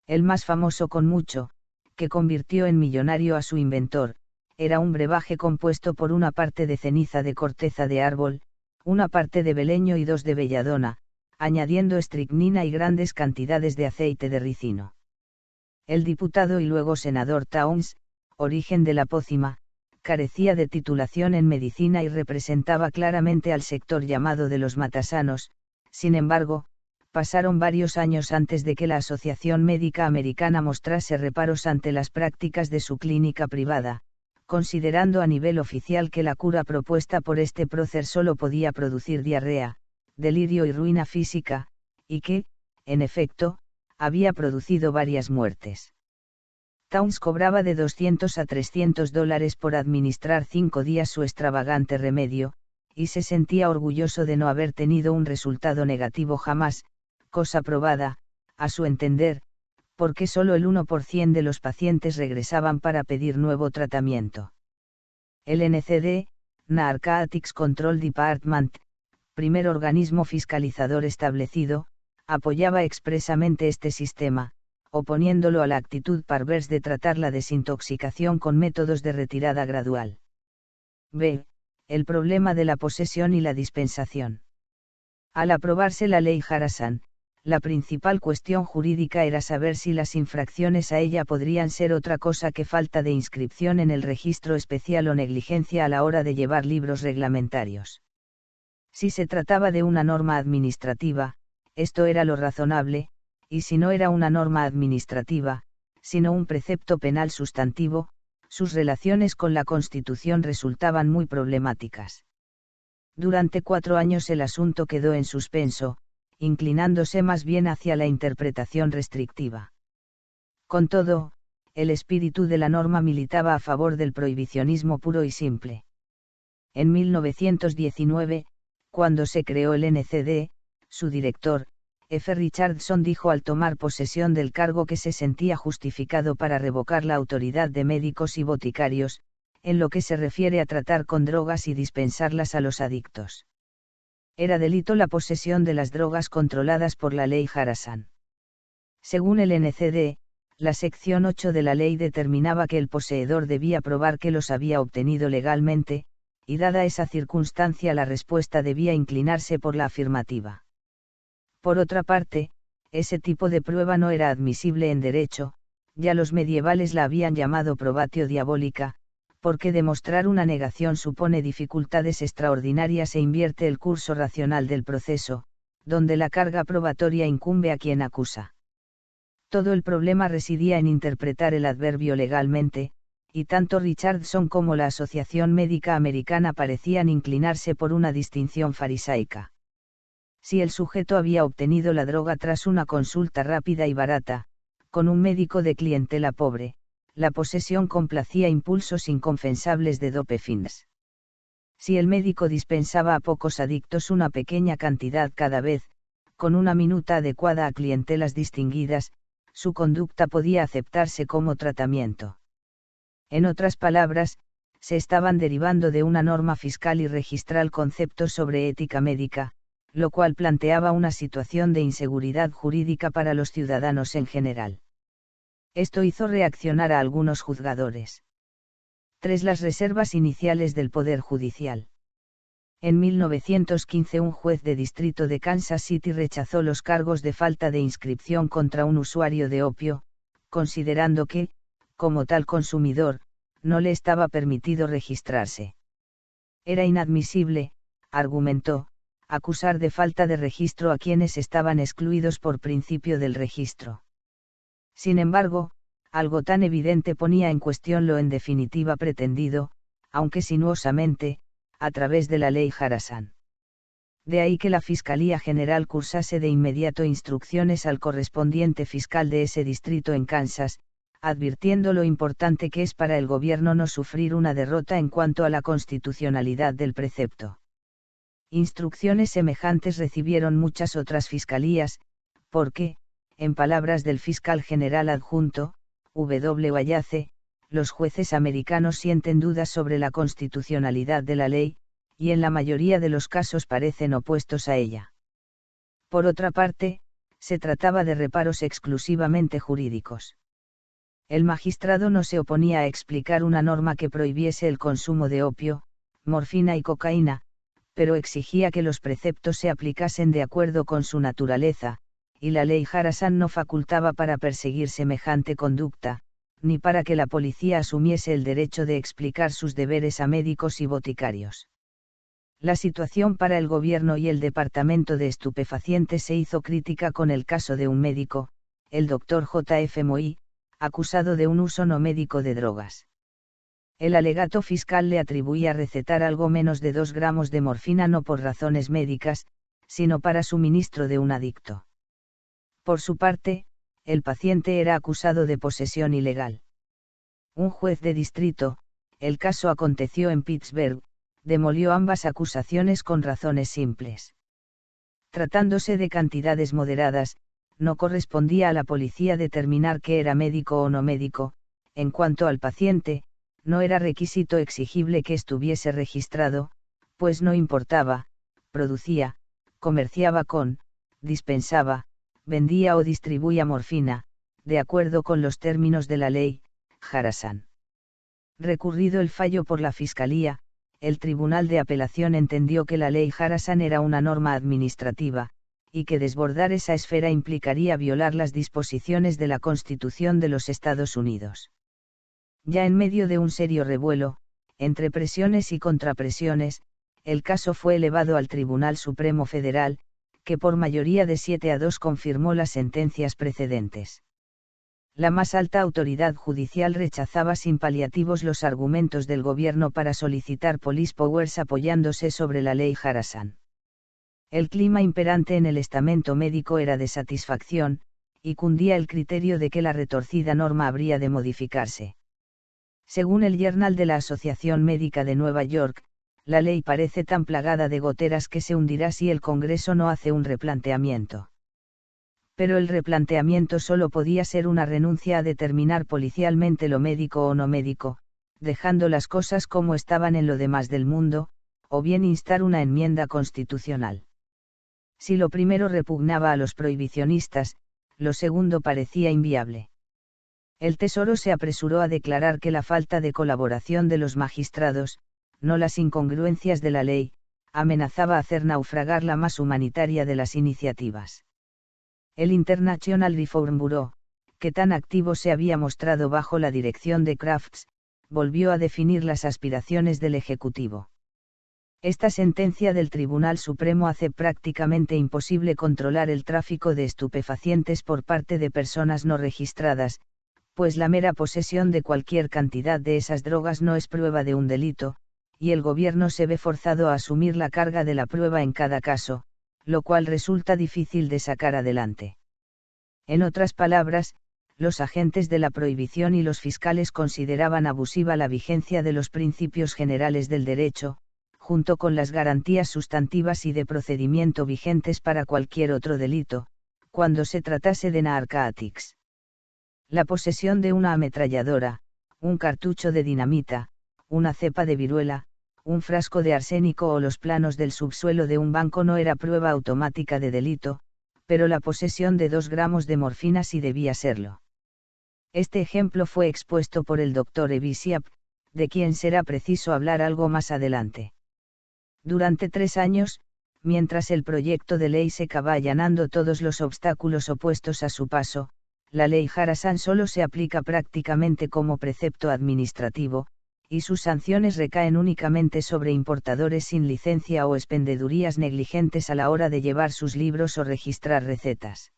El más famoso con mucho, que convirtió en millonario a su inventor, era un brebaje compuesto por una parte de ceniza de corteza de árbol, una parte de beleño y 2 de belladona, añadiendo estricnina y grandes cantidades de aceite de ricino. El diputado y luego senador Towns, origen de la pócima, carecía de titulación en medicina y representaba claramente al sector llamado de los matasanos. Sin embargo, pasaron varios años antes de que la Asociación Médica Americana mostrase reparos ante las prácticas de su clínica privada, considerando a nivel oficial que la cura propuesta por este prócer solo podía producir diarrea, delirio y ruina física, y que, en efecto, había producido varias muertes. Towns cobraba de $200 a $300 por administrar 5 días su extravagante remedio, y se sentía orgulloso de no haber tenido un resultado negativo jamás, cosa probada, a su entender, porque solo el 1% de los pacientes regresaban para pedir nuevo tratamiento. El NCD, Narcotics Control Department, primer organismo fiscalizador establecido, apoyaba expresamente este sistema, oponiéndolo a la actitud perversa de tratar la desintoxicación con métodos de retirada gradual. B. El problema de la posesión y la dispensación. Al aprobarse la ley Harrison, la principal cuestión jurídica era saber si las infracciones a ella podrían ser otra cosa que falta de inscripción en el registro especial o negligencia a la hora de llevar libros reglamentarios. Si se trataba de una norma administrativa, esto era lo razonable, y si no era una norma administrativa, sino un precepto penal sustantivo, sus relaciones con la Constitución resultaban muy problemáticas. Durante 4 años el asunto quedó en suspenso, inclinándose más bien hacia la interpretación restrictiva. Con todo, el espíritu de la norma militaba a favor del prohibicionismo puro y simple. En 1919, cuando se creó el NCD, su director, F. Richardson, dijo al tomar posesión del cargo que se sentía justificado para revocar la autoridad de médicos y boticarios, en lo que se refiere a tratar con drogas y dispensarlas a los adictos. Era delito la posesión de las drogas controladas por la ley Harrison. Según el NCD, la sección 8 de la ley determinaba que el poseedor debía probar que los había obtenido legalmente, y dada esa circunstancia la respuesta debía inclinarse por la afirmativa. Por otra parte, ese tipo de prueba no era admisible en derecho, ya los medievales la habían llamado probatio diabólica, porque demostrar una negación supone dificultades extraordinarias e invierte el curso racional del proceso, donde la carga probatoria incumbe a quien acusa. Todo el problema residía en interpretar el adverbio legalmente, y tanto Richardson como la Asociación Médica Americana parecían inclinarse por una distinción farisaica. Si el sujeto había obtenido la droga tras una consulta rápida y barata, con un médico de clientela pobre, la posesión complacía impulsos inconfesables de dope fins. Si el médico dispensaba a pocos adictos una pequeña cantidad cada vez, con una minuta adecuada a clientelas distinguidas, su conducta podía aceptarse como tratamiento. En otras palabras, se estaban derivando de una norma fiscal y registral conceptos sobre ética médica, lo cual planteaba una situación de inseguridad jurídica para los ciudadanos en general. Esto hizo reaccionar a algunos juzgadores. 3. Las reservas iniciales del Poder Judicial. En 1915 un juez de distrito de Kansas City rechazó los cargos de falta de inscripción contra un usuario de opio, considerando que, como tal consumidor, no le estaba permitido registrarse. Era inadmisible, argumentó, acusar de falta de registro a quienes estaban excluidos por principio del registro. Sin embargo, algo tan evidente ponía en cuestión lo en definitiva pretendido, aunque sinuosamente, a través de la ley Harrison. De ahí que la Fiscalía General cursase de inmediato instrucciones al correspondiente fiscal de ese distrito en Kansas, advirtiendo lo importante que es para el gobierno no sufrir una derrota en cuanto a la constitucionalidad del precepto. Instrucciones semejantes recibieron muchas otras fiscalías, porque, en palabras del fiscal general adjunto, W. Wallace, los jueces americanos sienten dudas sobre la constitucionalidad de la ley, y en la mayoría de los casos parecen opuestos a ella. Por otra parte, se trataba de reparos exclusivamente jurídicos. El magistrado no se oponía a explicar una norma que prohibiese el consumo de opio, morfina y cocaína, pero exigía que los preceptos se aplicasen de acuerdo con su naturaleza, y la ley Harrison no facultaba para perseguir semejante conducta, ni para que la policía asumiese el derecho de explicar sus deberes a médicos y boticarios. La situación para el gobierno y el Departamento de Estupefacientes se hizo crítica con el caso de un médico, el Dr. J. F. Moy, acusado de un uso no médico de drogas. El alegato fiscal le atribuía recetar algo menos de 2 gramos de morfina no por razones médicas, sino para suministro de un adicto. Por su parte, el paciente era acusado de posesión ilegal. Un juez de distrito, el caso aconteció en Pittsburgh, demolió ambas acusaciones con razones simples. Tratándose de cantidades moderadas, no correspondía a la policía determinar qué era médico o no médico. En cuanto al paciente, no era requisito exigible que estuviese registrado, pues no importaba, producía, comerciaba con, dispensaba, vendía o distribuía morfina, de acuerdo con los términos de la ley Harrison. Recurrido el fallo por la Fiscalía, el Tribunal de Apelación entendió que la ley Harrison era una norma administrativa, y que desbordar esa esfera implicaría violar las disposiciones de la Constitución de los Estados Unidos. Ya en medio de un serio revuelo, entre presiones y contrapresiones, el caso fue elevado al Tribunal Supremo Federal, que por mayoría de 7-2 confirmó las sentencias precedentes. La más alta autoridad judicial rechazaba sin paliativos los argumentos del gobierno para solicitar police powers apoyándose sobre la ley Harrison. El clima imperante en el estamento médico era de satisfacción, y cundía el criterio de que la retorcida norma habría de modificarse. Según el Journal de la Asociación Médica de Nueva York, la ley parece tan plagada de goteras que se hundirá si el Congreso no hace un replanteamiento. Pero el replanteamiento solo podía ser una renuncia a determinar policialmente lo médico o no médico, dejando las cosas como estaban en lo demás del mundo, o bien instar una enmienda constitucional. Si lo primero repugnaba a los prohibicionistas, lo segundo parecía inviable. El Tesoro se apresuró a declarar que la falta de colaboración de los magistrados, no las incongruencias de la ley, amenazaba hacer naufragar la más humanitaria de las iniciativas. El International Reform Bureau, que tan activo se había mostrado bajo la dirección de Crafts, volvió a definir las aspiraciones del Ejecutivo. Esta sentencia del Tribunal Supremo hace prácticamente imposible controlar el tráfico de estupefacientes por parte de personas no registradas, pues la mera posesión de cualquier cantidad de esas drogas no es prueba de un delito, y el gobierno se ve forzado a asumir la carga de la prueba en cada caso, lo cual resulta difícil de sacar adelante. En otras palabras, los agentes de la prohibición y los fiscales consideraban abusiva la vigencia de los principios generales del derecho, junto con las garantías sustantivas y de procedimiento vigentes para cualquier otro delito, cuando se tratase de narcotics. La posesión de una ametralladora, un cartucho de dinamita, una cepa de viruela, un frasco de arsénico o los planos del subsuelo de un banco no era prueba automática de delito, pero la posesión de 2 gramos de morfina sí debía serlo. Este ejemplo fue expuesto por el Dr. Evisiap, de quien será preciso hablar algo más adelante. Durante 3 años, mientras el proyecto de ley se acaba allanando todos los obstáculos opuestos a su paso, la ley Harrison solo se aplica prácticamente como precepto administrativo, y sus sanciones recaen únicamente sobre importadores sin licencia o expendedurías negligentes a la hora de llevar sus libros o registrar recetas.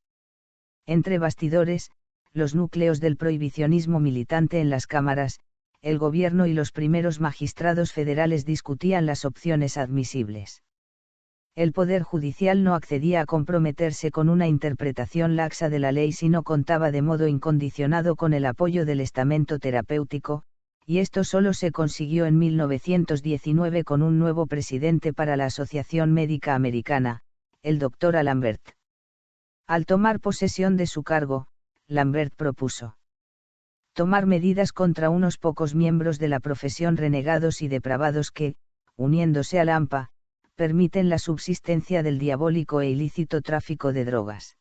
Entre bastidores, los núcleos del prohibicionismo militante en las cámaras, el gobierno y los primeros magistrados federales discutían las opciones admisibles. El Poder Judicial no accedía a comprometerse con una interpretación laxa de la ley si no contaba de modo incondicionado con el apoyo del estamento terapéutico, y esto solo se consiguió en 1919 con un nuevo presidente para la Asociación Médica Americana, el Dr. Lambert. Al tomar posesión de su cargo, Lambert propuso tomar medidas contra unos pocos miembros de la profesión renegados y depravados que, uniéndose al AMPA, permiten la subsistencia del diabólico e ilícito tráfico de drogas.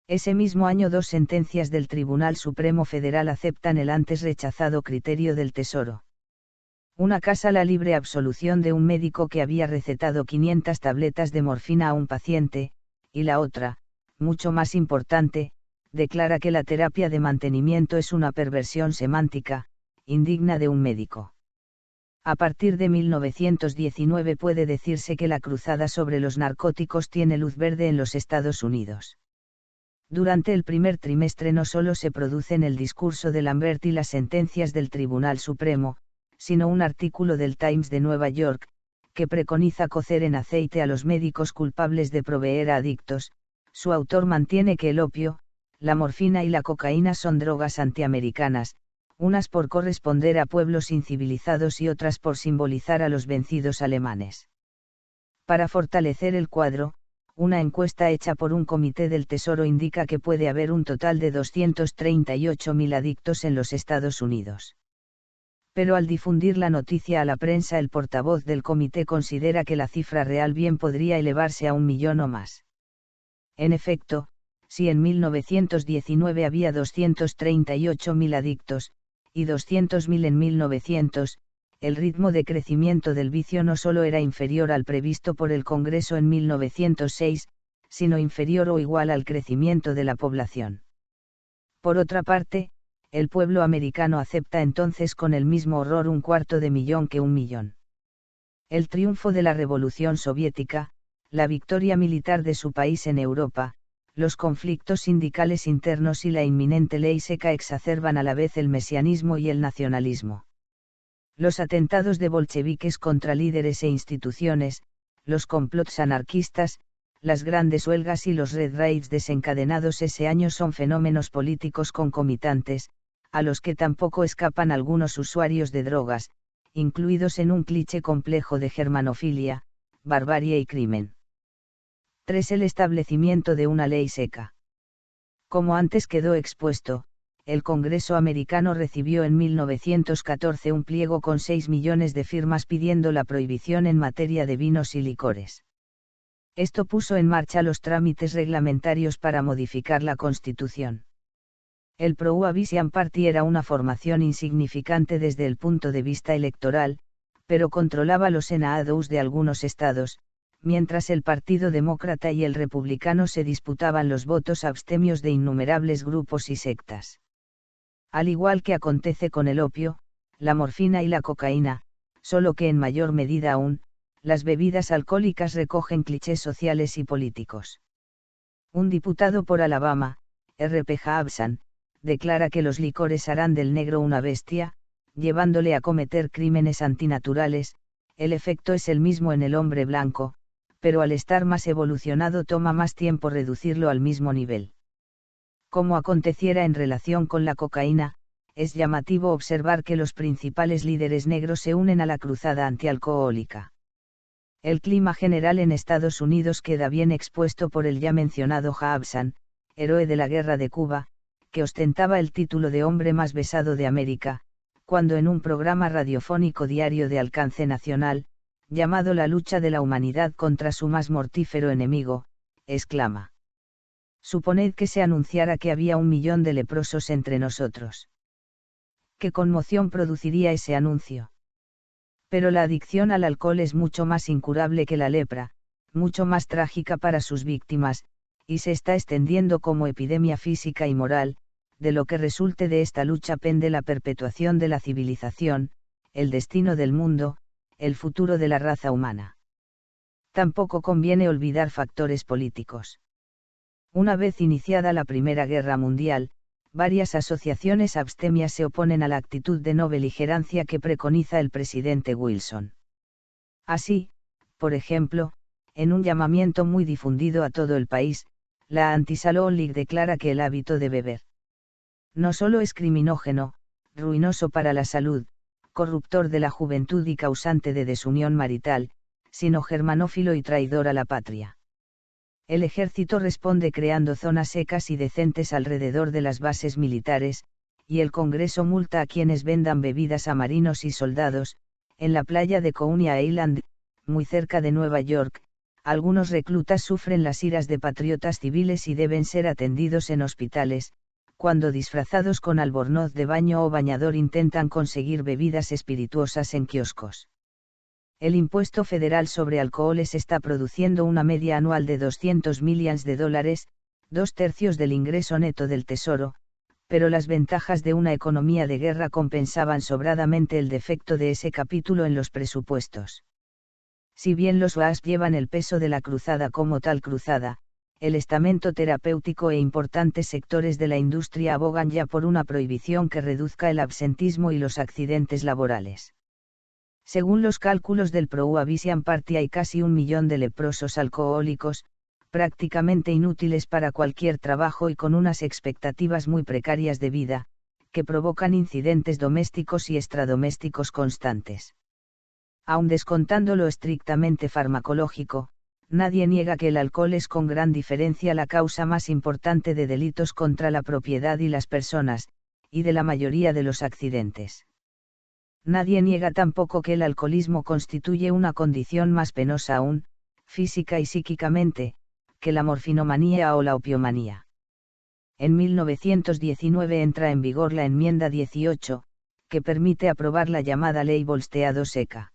Ese mismo año 2 sentencias del Tribunal Supremo Federal aceptan el antes rechazado criterio del Tesoro. Una casa la libre absolución de un médico que había recetado 500 tabletas de morfina a un paciente, y la otra, mucho más importante, declara que la terapia de mantenimiento es una perversión semántica, indigna de un médico. A partir de 1919 puede decirse que la cruzada sobre los narcóticos tiene luz verde en los Estados Unidos. Durante el primer trimestre no solo se producen el discurso de Lambert y las sentencias del Tribunal Supremo, sino un artículo del Times de Nueva York, que preconiza cocer en aceite a los médicos culpables de proveer a adictos. Su autor mantiene que el opio, la morfina y la cocaína son drogas antiamericanas, unas por corresponder a pueblos incivilizados y otras por simbolizar a los vencidos alemanes. Para fortalecer el cuadro, una encuesta hecha por un comité del Tesoro indica que puede haber un total de 238.000 adictos en los Estados Unidos. Pero al difundir la noticia a la prensa, el portavoz del comité considera que la cifra real bien podría elevarse a 1 millón o más. En efecto, si en 1919 había 238.000 adictos, y 200.000 en 1900, el ritmo de crecimiento del vicio no solo era inferior al previsto por el Congreso en 1906, sino inferior o igual al crecimiento de la población. Por otra parte, el pueblo americano acepta entonces con el mismo horror 250.000 que 1 millón. El triunfo de la Revolución Soviética, la victoria militar de su país en Europa, los conflictos sindicales internos y la inminente ley seca exacerban a la vez el mesianismo y el nacionalismo. Los atentados de bolcheviques contra líderes e instituciones, los complots anarquistas, las grandes huelgas y los Red Raids desencadenados ese año son fenómenos políticos concomitantes, a los que tampoco escapan algunos usuarios de drogas, incluidos en un cliché complejo de germanofilia, barbarie y crimen. 3. El establecimiento de una ley seca. Como antes quedó expuesto, el Congreso americano recibió en 1914 un pliego con 6 millones de firmas pidiendo la prohibición en materia de vinos y licores. Esto puso en marcha los trámites reglamentarios para modificar la Constitución. El Prohibition Party era una formación insignificante desde el punto de vista electoral, pero controlaba los senados de algunos estados, mientras el Partido Demócrata y el Republicano se disputaban los votos abstemios de innumerables grupos y sectas. Al igual que acontece con el opio, la morfina y la cocaína, solo que en mayor medida aún, las bebidas alcohólicas recogen clichés sociales y políticos. Un diputado por Alabama, R.P. Absan, declara que los licores harán del negro una bestia, llevándole a cometer crímenes antinaturales. El efecto es el mismo en el hombre blanco, pero al estar más evolucionado toma más tiempo reducirlo al mismo nivel. Como aconteciera en relación con la cocaína, es llamativo observar que los principales líderes negros se unen a la cruzada antialcohólica. El clima general en Estados Unidos queda bien expuesto por el ya mencionado Jaabsan, héroe de la Guerra de Cuba, que ostentaba el título de hombre más besado de América, cuando en un programa radiofónico diario de alcance nacional, llamado La lucha de la humanidad contra su más mortífero enemigo, exclama: «Suponed que se anunciara que había 1.000.000 de leprosos entre nosotros. ¿Qué conmoción produciría ese anuncio? Pero la adicción al alcohol es mucho más incurable que la lepra, mucho más trágica para sus víctimas, y se está extendiendo como epidemia física y moral. De lo que resulte de esta lucha pende la perpetuación de la civilización, el destino del mundo, el futuro de la raza humana». Tampoco conviene olvidar factores políticos. Una vez iniciada la Primera Guerra Mundial, varias asociaciones abstemias se oponen a la actitud de no beligerancia que preconiza el presidente Wilson. Así, por ejemplo, en un llamamiento muy difundido a todo el país, la Anti-Salon League declara que el hábito de beber no solo es criminógeno, ruinoso para la salud, corruptor de la juventud y causante de desunión marital, sino germanófilo y traidor a la patria. El ejército responde creando zonas secas y decentes alrededor de las bases militares, y el Congreso multa a quienes vendan bebidas a marinos y soldados. En la playa de Coney Island, muy cerca de Nueva York, algunos reclutas sufren las iras de patriotas civiles y deben ser atendidos en hospitales, cuando disfrazados con albornoz de baño o bañador intentan conseguir bebidas espirituosas en kioscos. El impuesto federal sobre alcoholes está produciendo una media anual de $200 millones, 2/3 del ingreso neto del Tesoro, pero las ventajas de una economía de guerra compensaban sobradamente el defecto de ese capítulo en los presupuestos. Si bien los WASP llevan el peso de la cruzada como tal cruzada, el estamento terapéutico e importantes sectores de la industria abogan ya por una prohibición que reduzca el absentismo y los accidentes laborales. Según los cálculos del Prohibition Party hay casi 1.000.000 de leprosos alcohólicos, prácticamente inútiles para cualquier trabajo y con unas expectativas muy precarias de vida, que provocan incidentes domésticos y extradomésticos constantes. Aun descontando lo estrictamente farmacológico, nadie niega que el alcohol es con gran diferencia la causa más importante de delitos contra la propiedad y las personas, y de la mayoría de los accidentes. Nadie niega tampoco que el alcoholismo constituye una condición más penosa aún, física y psíquicamente, que la morfinomanía o la opiomanía. En 1919 entra en vigor la enmienda 18, que permite aprobar la llamada Ley Volstead-Seca.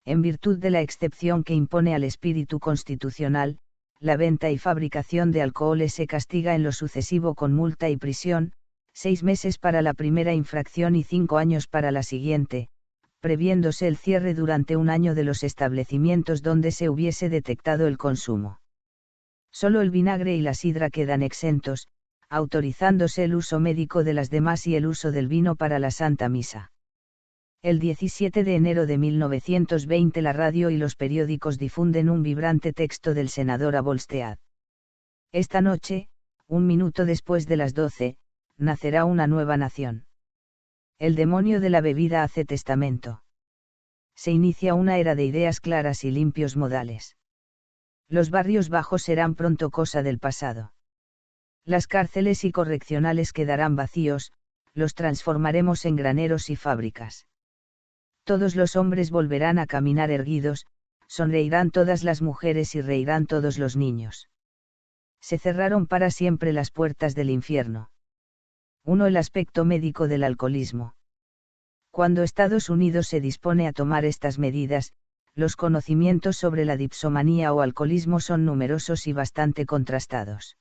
En virtud de la excepción que impone al espíritu constitucional, la venta y fabricación de alcoholes se castiga en lo sucesivo con multa y prisión, 6 meses para la primera infracción y 5 años para la siguiente, previéndose el cierre durante 1 año de los establecimientos donde se hubiese detectado el consumo. Solo el vinagre y la sidra quedan exentos, autorizándose el uso médico de las demás y el uso del vino para la Santa Misa. El 17 de enero de 1920 la radio y los periódicos difunden un vibrante texto del senador Volstead. Esta noche, 1 minuto después de las 12, nacerá una nueva nación. El demonio de la bebida hace testamento. Se inicia una era de ideas claras y limpios modales. Los barrios bajos serán pronto cosa del pasado. Las cárceles y correccionales quedarán vacíos, los transformaremos en graneros y fábricas. Todos los hombres volverán a caminar erguidos, sonreirán todas las mujeres y reirán todos los niños. Se cerraron para siempre las puertas del infierno. 1. El aspecto médico del alcoholismo. Cuando Estados Unidos se dispone a tomar estas medidas, los conocimientos sobre la dipsomanía o alcoholismo son numerosos y bastante contrastados.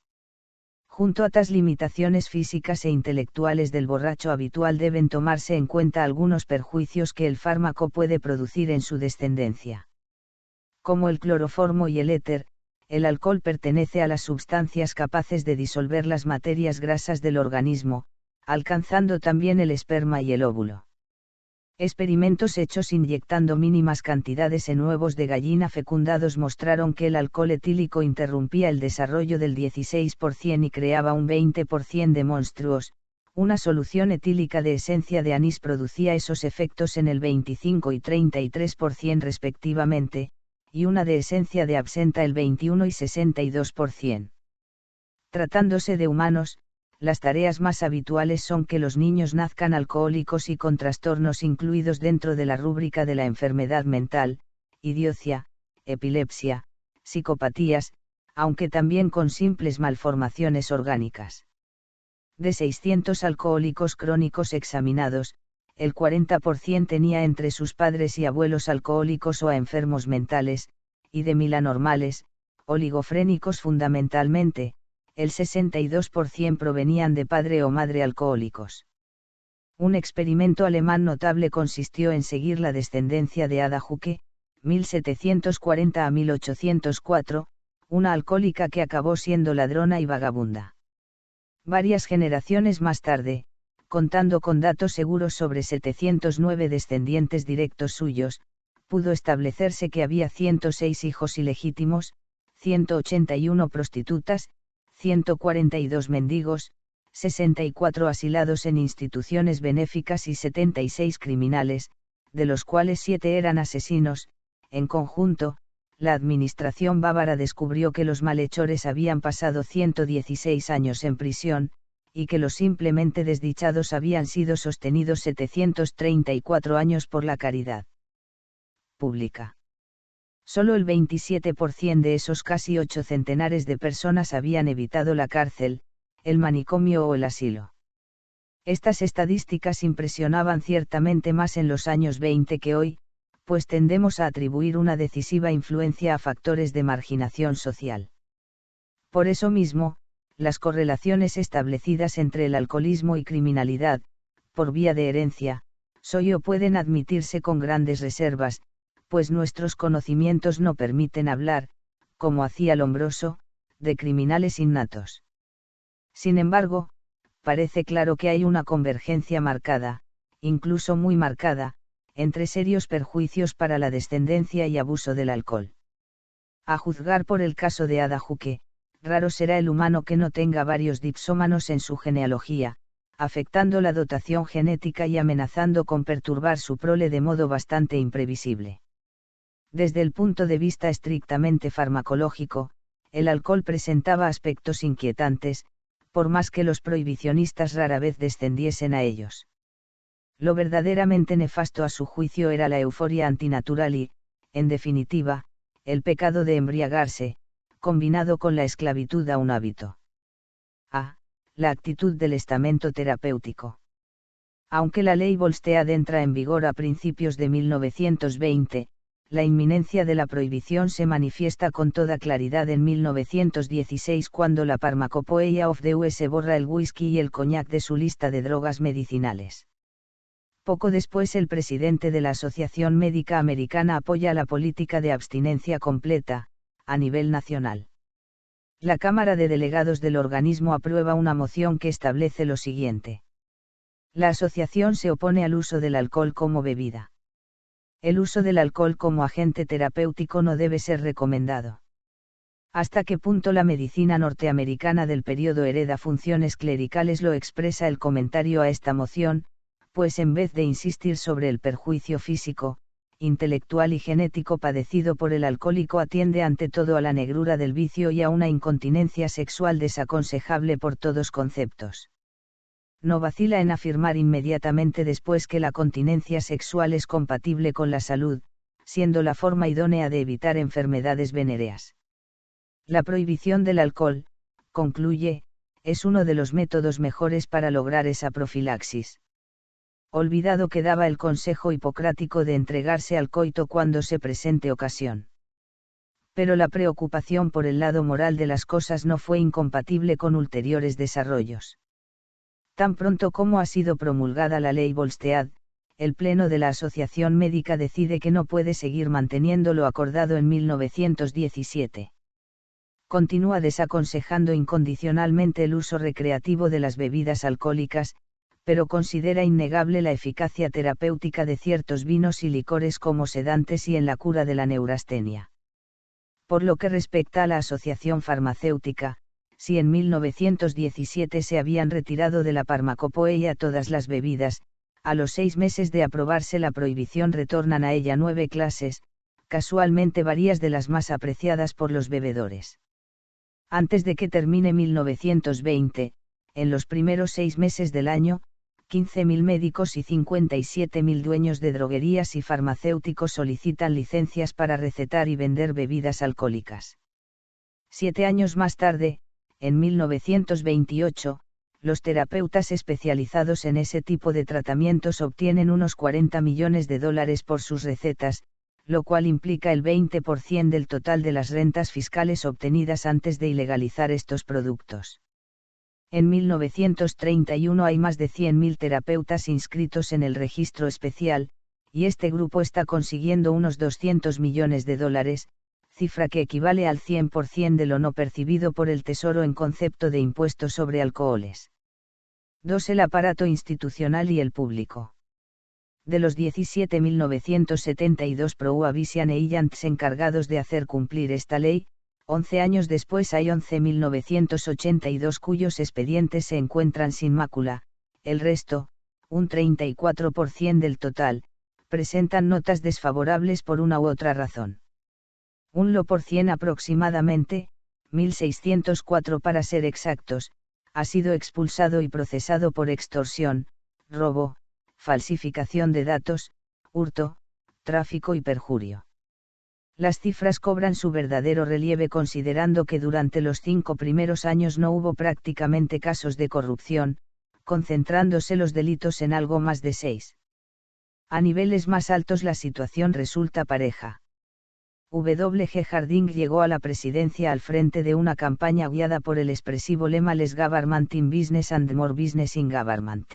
Junto a tas limitaciones físicas e intelectuales del borracho habitual deben tomarse en cuenta algunos perjuicios que el fármaco puede producir en su descendencia. Como el cloroformo y el éter, el alcohol pertenece a las sustancias capaces de disolver las materias grasas del organismo, alcanzando también el esperma y el óvulo. Experimentos hechos inyectando mínimas cantidades en huevos de gallina fecundados mostraron que el alcohol etílico interrumpía el desarrollo del 16% y creaba un 20% de monstruos. Una solución etílica de esencia de anís producía esos efectos en el 25 y 33% respectivamente, y una de esencia de absenta el 21 y 62%. Tratándose de humanos, las tareas más habituales son que los niños nazcan alcohólicos y con trastornos incluidos dentro de la rúbrica de la enfermedad mental, idiocia, epilepsia, psicopatías, aunque también con simples malformaciones orgánicas. De 600 alcohólicos crónicos examinados, el 40% tenía entre sus padres y abuelos alcohólicos o a enfermos mentales, y de 1000 anormales, oligofrénicos fundamentalmente, el 62% provenían de padre o madre alcohólicos. Un experimento alemán notable consistió en seguir la descendencia de Ada Hucke, 1740 a 1804, una alcohólica que acabó siendo ladrona y vagabunda. Varias generaciones más tarde, contando con datos seguros sobre 709 descendientes directos suyos, pudo establecerse que había 106 hijos ilegítimos, 181 prostitutas, 142 mendigos, 64 asilados en instituciones benéficas y 76 criminales, de los cuales 7 eran asesinos. En conjunto, la administración bávara descubrió que los malhechores habían pasado 116 años en prisión, y que los simplemente desdichados habían sido sostenidos 734 años por la caridad pública. Solo el 27% de esos casi 8 centenares de personas habían evitado la cárcel, el manicomio o el asilo. Estas estadísticas impresionaban ciertamente más en los años 20 que hoy, pues tendemos a atribuir una decisiva influencia a factores de marginación social. Por eso mismo, las correlaciones establecidas entre el alcoholismo y criminalidad, por vía de herencia, pueden admitirse con grandes reservas, pues nuestros conocimientos no permiten hablar, como hacía Lombroso, de criminales innatos. Sin embargo, parece claro que hay una convergencia marcada, incluso muy marcada, entre serios perjuicios para la descendencia y abuso del alcohol. A juzgar por el caso de Ada Hucke, raro será el humano que no tenga varios dipsómanos en su genealogía, afectando la dotación genética y amenazando con perturbar su prole de modo bastante imprevisible. Desde el punto de vista estrictamente farmacológico, el alcohol presentaba aspectos inquietantes, por más que los prohibicionistas rara vez descendiesen a ellos. Lo verdaderamente nefasto a su juicio era la euforia antinatural y, en definitiva, el pecado de embriagarse, combinado con la esclavitud a un hábito. A. La actitud del estamento terapéutico. Aunque la ley Volstead entra en vigor a principios de 1920, la inminencia de la prohibición se manifiesta con toda claridad en 1916 cuando la Pharmacopoeia of the US borra el whisky y el coñac de su lista de drogas medicinales. Poco después el presidente de la Asociación Médica Americana apoya la política de abstinencia completa, a nivel nacional. La Cámara de Delegados del organismo aprueba una moción que establece lo siguiente. La asociación se opone al uso del alcohol como bebida. El uso del alcohol como agente terapéutico no debe ser recomendado. ¿Hasta qué punto la medicina norteamericana del periodo hereda funciones clericales? Lo expresa el comentario a esta moción, pues en vez de insistir sobre el perjuicio físico, intelectual y genético padecido por el alcohólico, atiende ante todo a la negrura del vicio y a una incontinencia sexual desaconsejable por todos conceptos. No vacila en afirmar inmediatamente después que la continencia sexual es compatible con la salud, siendo la forma idónea de evitar enfermedades venéreas. La prohibición del alcohol, concluye, es uno de los métodos mejores para lograr esa profilaxis. Olvidado quedaba el consejo hipocrático de entregarse al coito cuando se presente ocasión. Pero la preocupación por el lado moral de las cosas no fue incompatible con ulteriores desarrollos. Tan pronto como ha sido promulgada la ley Volstead, el Pleno de la Asociación Médica decide que no puede seguir manteniendo lo acordado en 1917. Continúa desaconsejando incondicionalmente el uso recreativo de las bebidas alcohólicas, pero considera innegable la eficacia terapéutica de ciertos vinos y licores como sedantes y en la cura de la neurastenia. Por lo que respecta a la asociación farmacéutica, si en 1917 se habían retirado de la farmacopoeia todas las bebidas, a los 6 meses de aprobarse la prohibición retornan a ella 9 clases, casualmente varias de las más apreciadas por los bebedores. Antes de que termine 1920, en los primeros 6 meses del año, 15.000 médicos y 57.000 dueños de droguerías y farmacéuticos solicitan licencias para recetar y vender bebidas alcohólicas. 7 años más tarde, en 1928, los terapeutas especializados en ese tipo de tratamientos obtienen unos 40 millones de dólares por sus recetas, lo cual implica el 20% del total de las rentas fiscales obtenidas antes de ilegalizar estos productos. En 1931 hay más de 100.000 terapeutas inscritos en el registro especial, y este grupo está consiguiendo unos 200 millones de dólares, cifra que equivale al 100% de lo no percibido por el Tesoro en concepto de impuestos sobre alcoholes. 2. El aparato institucional y el público. De los 17.972 prohibition agents encargados de hacer cumplir esta ley, 11 años después hay 11.982 cuyos expedientes se encuentran sin mácula, el resto, un 34% del total, presentan notas desfavorables por una u otra razón. Un lo por cien aproximadamente, 1.604 para ser exactos, ha sido expulsado y procesado por extorsión, robo, falsificación de datos, hurto, tráfico y perjurio. Las cifras cobran su verdadero relieve considerando que durante los 5 primeros años no hubo prácticamente casos de corrupción, concentrándose los delitos en algo más de 6. A niveles más altos la situación resulta pareja. W. G. Harding llegó a la presidencia al frente de una campaña guiada por el expresivo lema Less Government in Business and More Business in Government.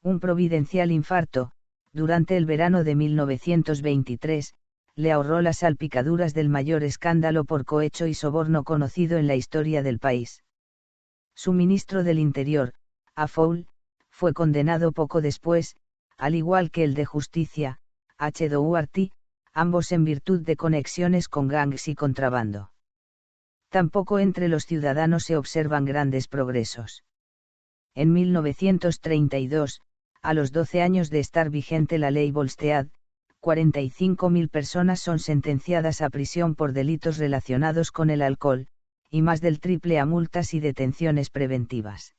Un providencial infarto, durante el verano de 1923, le ahorró las salpicaduras del mayor escándalo por cohecho y soborno conocido en la historia del país. Su ministro del Interior, A. Fowle, fue condenado poco después, al igual que el de Justicia, H. Dougherty, ambos en virtud de conexiones con gangs y contrabando. Tampoco entre los ciudadanos se observan grandes progresos. En 1932, a los 12 años de estar vigente la ley Volstead, 45.000 personas son sentenciadas a prisión por delitos relacionados con el alcohol, y más del triple a multas y detenciones preventivas.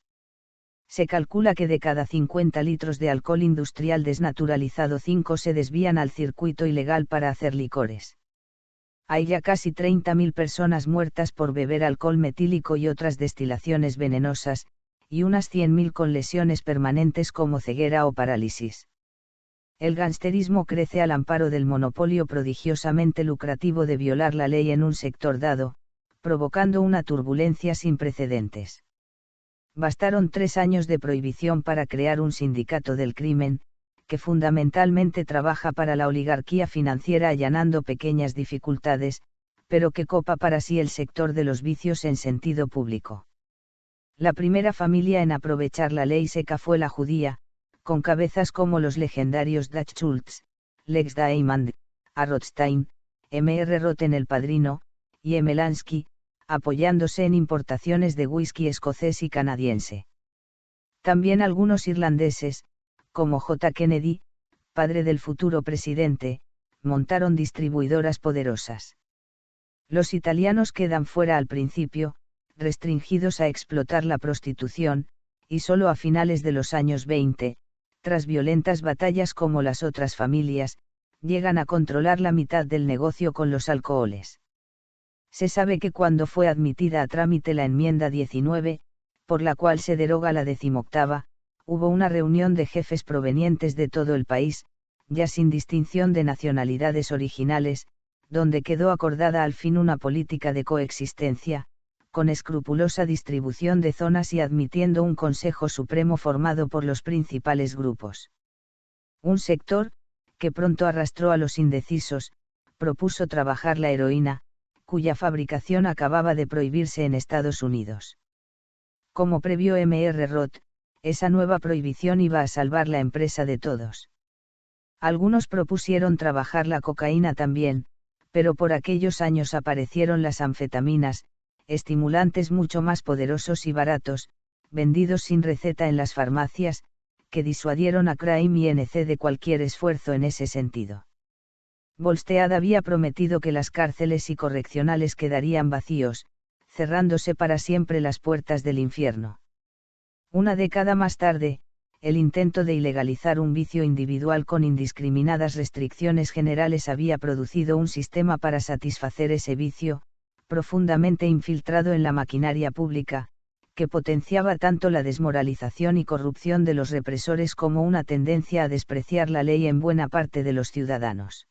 Se calcula que de cada 50 litros de alcohol industrial desnaturalizado 5 se desvían al circuito ilegal para hacer licores. Hay ya casi 30.000 personas muertas por beber alcohol metílico y otras destilaciones venenosas, y unas 100.000 con lesiones permanentes como ceguera o parálisis. El gangsterismo crece al amparo del monopolio prodigiosamente lucrativo de violar la ley en un sector dado, provocando una turbulencia sin precedentes. Bastaron 3 años de prohibición para crear un sindicato del crimen, que fundamentalmente trabaja para la oligarquía financiera allanando pequeñas dificultades, pero que copa para sí el sector de los vicios en sentido público. La primera familia en aprovechar la ley seca fue la judía, con cabezas como los legendarios Dutch Schultz, Lex Diamond, A. Rothstein, M. R. Roth en El Padrino, y M. Lansky, apoyándose en importaciones de whisky escocés y canadiense. También algunos irlandeses, como J. Kennedy, padre del futuro presidente, montaron distribuidoras poderosas. Los italianos quedan fuera al principio, restringidos a explotar la prostitución, y solo a finales de los años 20, tras violentas batallas como las otras familias, llegan a controlar la mitad del negocio con los alcoholes. Se sabe que cuando fue admitida a trámite la enmienda 19, por la cual se deroga la 18ª, hubo una reunión de jefes provenientes de todo el país, ya sin distinción de nacionalidades originales, donde quedó acordada al fin una política de coexistencia, con escrupulosa distribución de zonas y admitiendo un Consejo Supremo formado por los principales grupos. Un sector, que pronto arrastró a los indecisos, propuso trabajar la heroína, cuya fabricación acababa de prohibirse en Estados Unidos. Como previó M. R. Roth, esa nueva prohibición iba a salvar la empresa de todos. Algunos propusieron trabajar la cocaína también, pero por aquellos años aparecieron las anfetaminas, estimulantes mucho más poderosos y baratos, vendidos sin receta en las farmacias, que disuadieron a Crime Inc. de cualquier esfuerzo en ese sentido. Volstead había prometido que las cárceles y correccionales quedarían vacíos, cerrándose para siempre las puertas del infierno. Una década más tarde, el intento de ilegalizar un vicio individual con indiscriminadas restricciones generales había producido un sistema para satisfacer ese vicio, profundamente infiltrado en la maquinaria pública, que potenciaba tanto la desmoralización y corrupción de los represores como una tendencia a despreciar la ley en buena parte de los ciudadanos.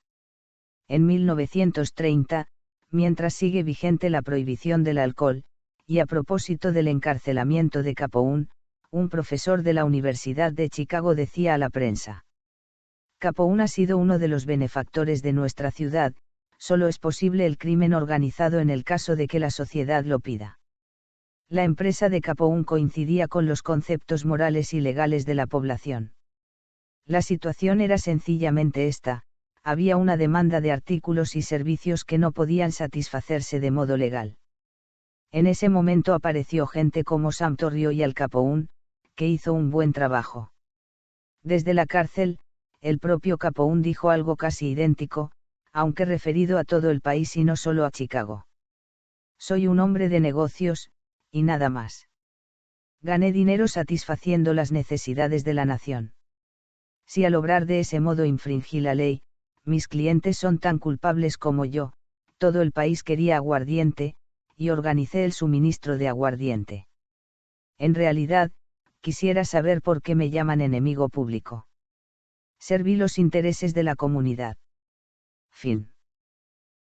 En 1930, mientras sigue vigente la prohibición del alcohol, y a propósito del encarcelamiento de Capone, un profesor de la Universidad de Chicago decía a la prensa: Capone ha sido uno de los benefactores de nuestra ciudad, solo es posible el crimen organizado en el caso de que la sociedad lo pida. La empresa de Capone coincidía con los conceptos morales y legales de la población. La situación era sencillamente esta: había una demanda de artículos y servicios que no podían satisfacerse de modo legal. En ese momento apareció gente como Sam Torrio y Al Capone, que hizo un buen trabajo. Desde la cárcel, el propio Capone dijo algo casi idéntico, aunque referido a todo el país y no solo a Chicago. Soy un hombre de negocios, y nada más. Gané dinero satisfaciendo las necesidades de la nación. Si al obrar de ese modo infringí la ley, mis clientes son tan culpables como yo. Todo el país quería aguardiente, y organicé el suministro de aguardiente. En realidad, quisiera saber por qué me llaman enemigo público. Serví los intereses de la comunidad. Fin.